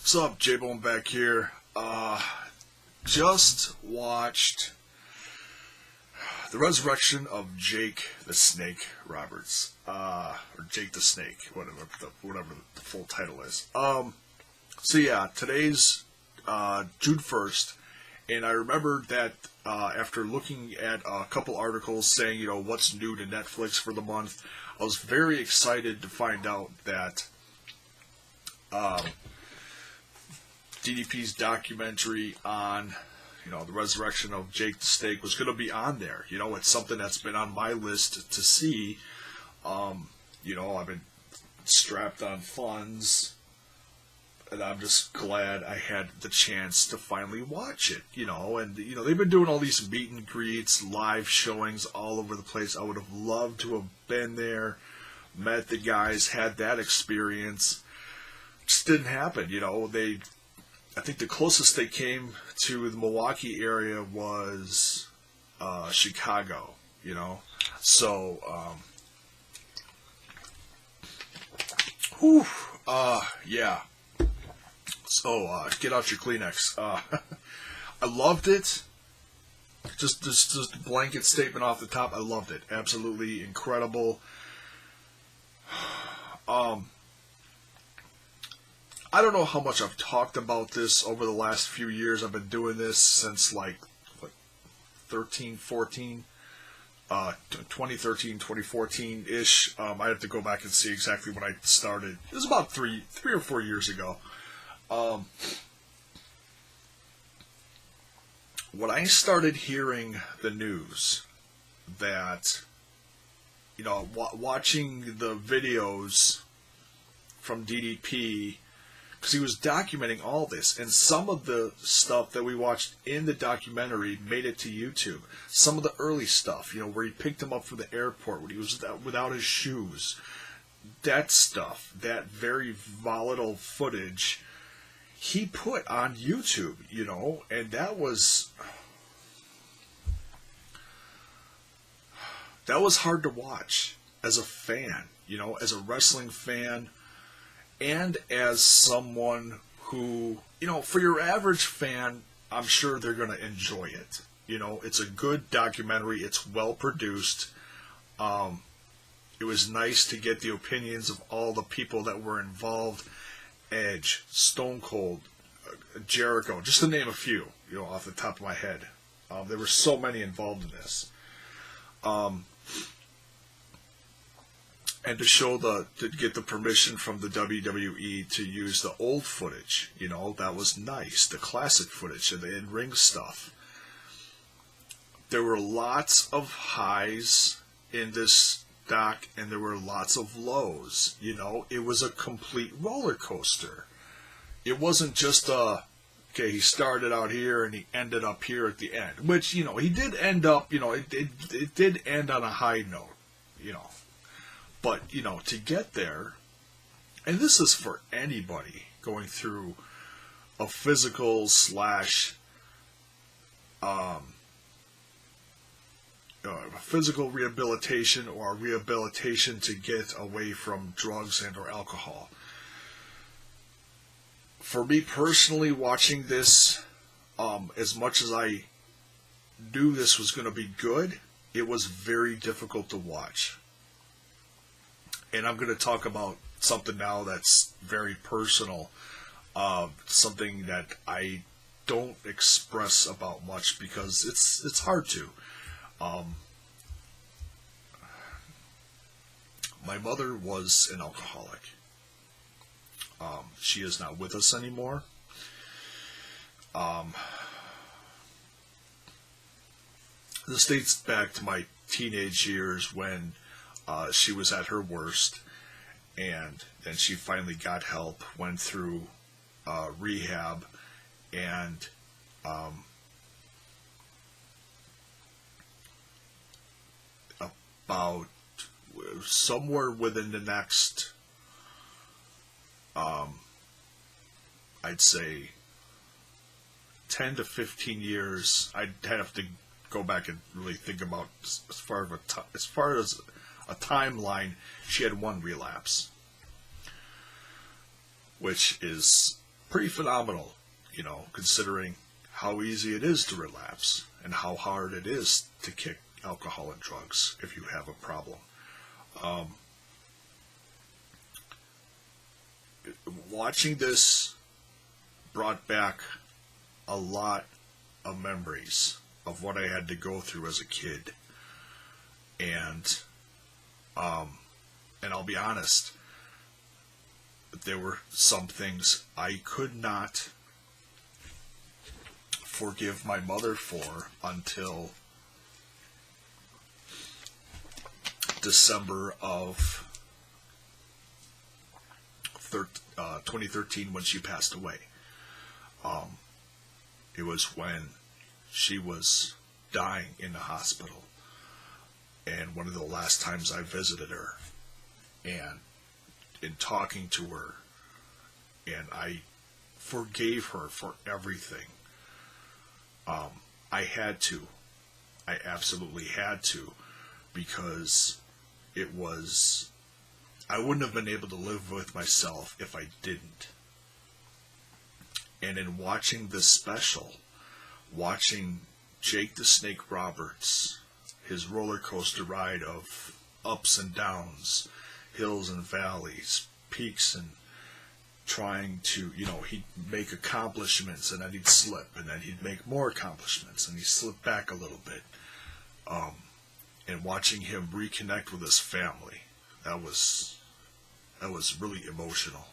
What's up, J-Bone back here. Just watched the resurrection of Jake the Snake Roberts, or Jake the Snake, whatever the full title is. Today's June 1st, and I remember that after looking at a couple articles saying, what's new to Netflix for the month, I was very excited to find out that DDP's documentary on, the resurrection of Jake the Snake was going to be on there. It's something that's been on my list to see. I've been strapped on funds, and I'm just glad I had the chance to finally watch it, and, they've been doing all these meet and greets, live showings all over the place. I would have loved to have been there, met the guys, had that experience. Just didn't happen, I think the closest they came to the Milwaukee area was Chicago, So, yeah. So, get out your Kleenex. I loved it. Just a blanket statement off the top. I loved it. Absolutely incredible. I don't know how much I've talked about this over the last few years. I've been doing this since 2013, 2014-ish. I have to go back and see exactly when I started. It was about three or 4 years ago. When I started hearing the news that, watching the videos from DDP, because he was documenting all this, and some of the stuff that we watched in the documentary made it to YouTube. Some of the early stuff, where he picked him up from the airport when he was without his shoes. That stuff, that very volatile footage, he put on YouTube, and that was hard to watch as a fan, as a wrestling fan. And as someone who, for your average fan, I'm sure they're going to enjoy it. It's a good documentary. It's well produced. It was nice to get the opinions of all the people that were involved. Edge, Stone Cold, Jericho, just to name a few, off the top of my head. There were so many involved in this. And to get the permission from the WWE to use the old footage, that was nice. The classic footage and the in-ring stuff. There were lots of highs in this doc, and there were lots of lows. It was a complete roller coaster. It wasn't just he started out here and he ended up here at the end. Which, he did end up, it did end on a high note, But, to get there, and this is for anybody going through a physical / physical rehabilitation or rehabilitation to get away from drugs and or alcohol. For me personally, watching this, as much as I knew this was going to be good, it was very difficult to watch. And I'm going to talk about something now that's very personal, something that I don't express about much because it's hard to. My mother was an alcoholic. She is not with us anymore. This dates back to my teenage years when she was at her worst, and then she finally got help, went through rehab, and about somewhere within the next, I'd say 10 to 15 years, I'd have to go back and really think about as far as a timeline. She had one relapse, which is pretty phenomenal, considering how easy it is to relapse and how hard it is to kick alcohol and drugs if you have a problem. Watching this brought back a lot of memories of what I had to go through as a kid. And I'll be honest, there were some things I could not forgive my mother for until December of 2013 when she passed away. It was when she was dying in the hospital, and one of the last times I visited her, and in talking to her, and I forgave her for everything. I had to. I absolutely had to, because it was, I wouldn't have been able to live with myself if I didn't. And in watching this special, watching Jake the Snake Roberts, his roller coaster ride of ups and downs, hills and valleys, peaks, and trying to, he'd make accomplishments and then he'd slip, and then he'd make more accomplishments and he'd slip back a little bit. And watching him reconnect with his family, that was really emotional.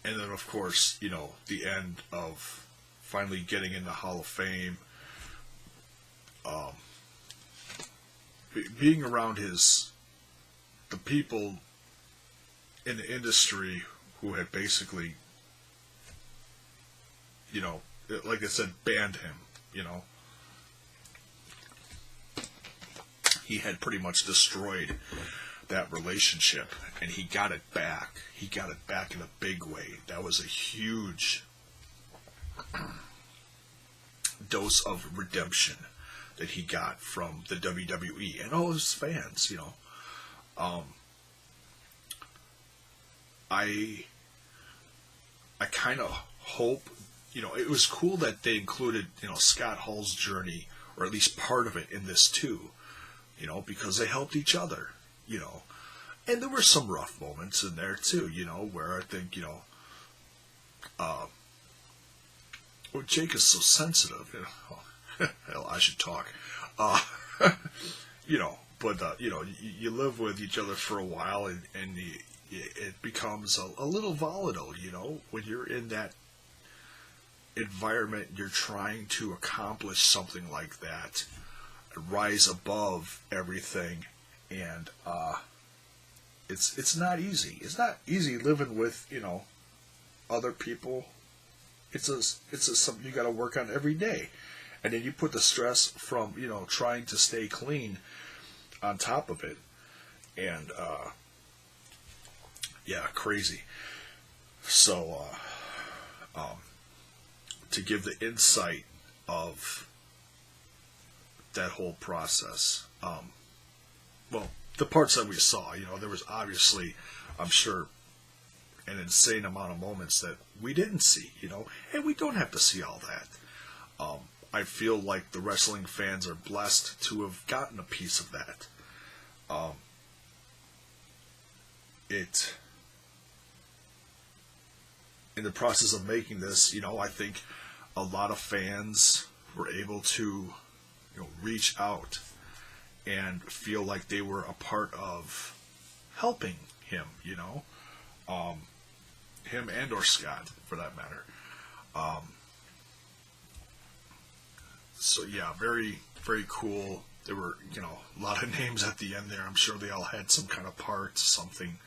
And then, of course, the end of finally getting in the Hall of Fame, being around the people in the industry who had basically, like I said, banned him, He had pretty much destroyed that relationship, and he got it back. He got it back in a big way. That was a huge dose of redemption that he got from the WWE and all his fans, I kind of hope, it was cool that they included, Scott Hall's journey, or at least part of it, in this too, because they helped each other, and there were some rough moments in there too, where I think, well, Jake is so sensitive, hell, I should talk, but, you live with each other for a while, and it becomes a little volatile, when you're in that environment, you're trying to accomplish something like that, rise above everything, and it's not easy. It's not easy living with other people. It's something you got to work on every day, and then you put the stress from trying to stay clean on top of it, and yeah, crazy. So to give the insight of that whole process, well, the parts that we saw, there was obviously, I'm sure, an insane amount of moments that we didn't see, and we don't have to see all that. I feel like the wrestling fans are blessed to have gotten a piece of that. In the process of making this, I think a lot of fans were able to, reach out and feel like they were a part of helping him, him and or Scott, for that matter. So yeah, very, very cool. There were, a lot of names at the end there. I'm sure they all had some kind of part, something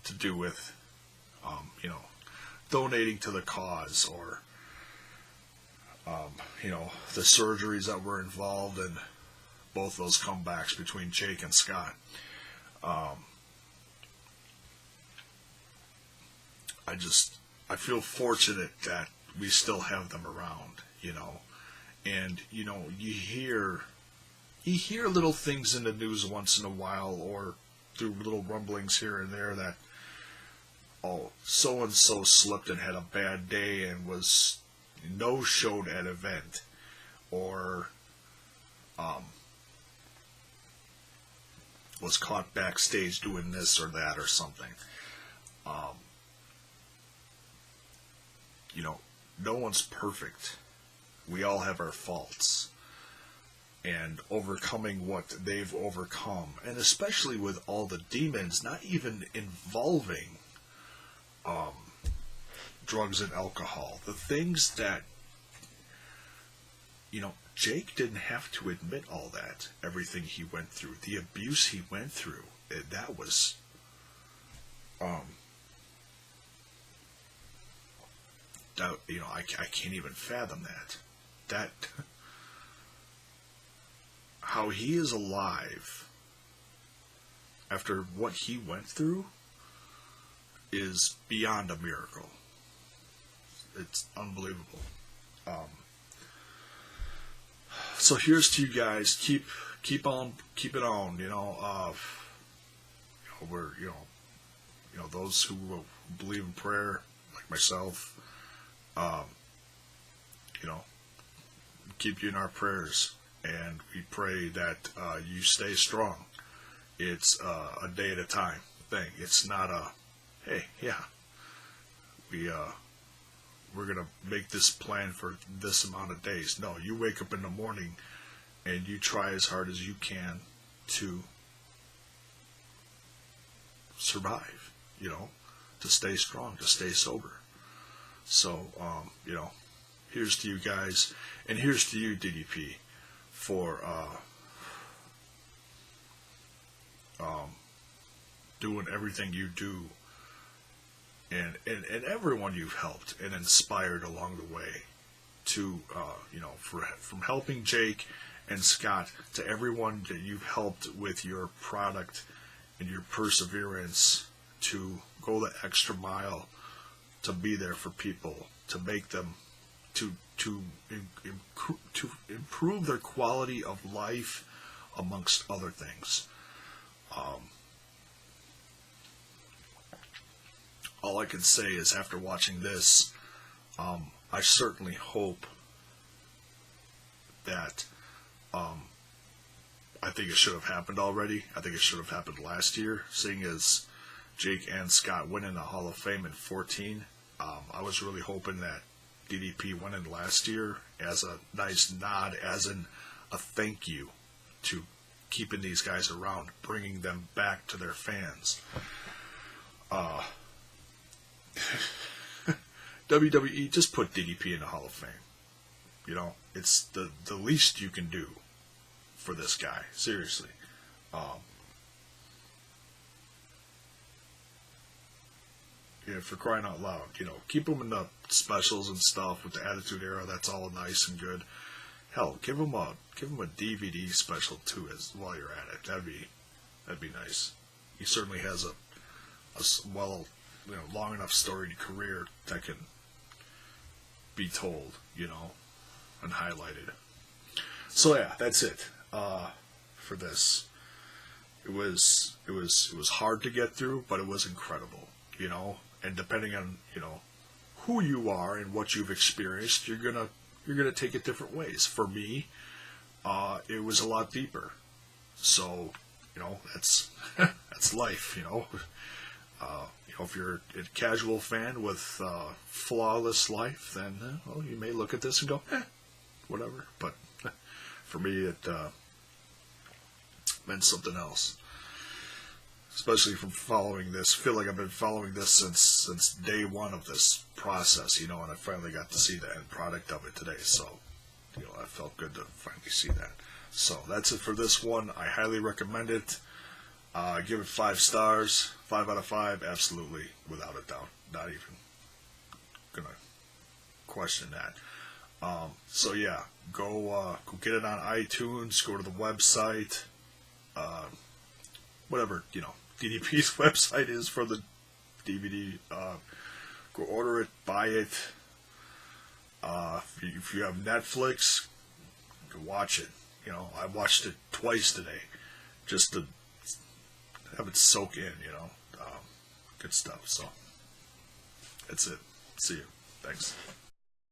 to do with, donating to the cause, or, the surgeries that were involved in both those comebacks between Jake and Scott. I feel fortunate that we still have them around, and, you hear little things in the news once in a while, or through little rumblings here and there, that oh, so and so slipped and had a bad day and was no-showed at event, or was caught backstage doing this or that or something. You know, no one's perfect. We all have our faults. And overcoming what they've overcome, and especially with all the demons, not even involving drugs and alcohol, the things that, you know, Jake didn't have to admit all that, everything he went through, the abuse he went through, that was, that, you know, I can't even fathom that. That, how he is alive after what he went through is beyond a miracle. It's unbelievable. So here's to you guys. Keep it on. We're those who believe in prayer, like myself. Keep you in our prayers, and we pray that you stay strong. It's a day at a time thing. It's not a, hey, yeah, we're gonna make this plan for this amount of days. No, you wake up in the morning and you try as hard as you can to survive, to stay strong, to stay sober. So, here's to you guys, and here's to you, DDP, for doing everything you do, and everyone you've helped and inspired along the way, to from helping Jake and Scott to everyone that you've helped with your product and your perseverance to go the extra mile to be there for people, to make them to improve their quality of life, amongst other things. All I can say is, after watching this, I certainly hope that, I think it should have happened already. I think it should have happened last year, seeing as Jake and Scott went in the Hall of Fame in 2014. I was really hoping that DDP went in last year as a nice nod, as in a thank you to keeping these guys around, bringing them back to their fans. WWE, just put DDP in the Hall of Fame. It's the least you can do for this guy. Seriously. For crying out loud, keep him in the specials and stuff with the Attitude Era. That's all nice and good. Hell, give him a DVD special too, while you're at it. That'd be nice. He certainly has a long enough storied career that can be told, and highlighted. So yeah, that's it for this. It was hard to get through, but it was incredible, And depending on who you are and what you've experienced, you're gonna take it different ways. For me, it was a lot deeper. So that's that's life. If you're a casual fan with flawless life, then you may look at this and go, whatever. But for me, it meant something else. Especially from following this. I feel like I've been following this since day one of this process, and I finally got to see the end product of it today. So, I felt good to finally see that. So that's it for this one. I highly recommend it. Give it 5 stars, 5 out of 5, absolutely, without a doubt. Not even gonna question that. So yeah, go get it on iTunes. Go to the website. Whatever DDP's website is for the DVD. Go order it, buy it. If you have Netflix, go watch it. I watched it twice today, just to have it soak in. Good stuff. So That's it. See you. Thanks.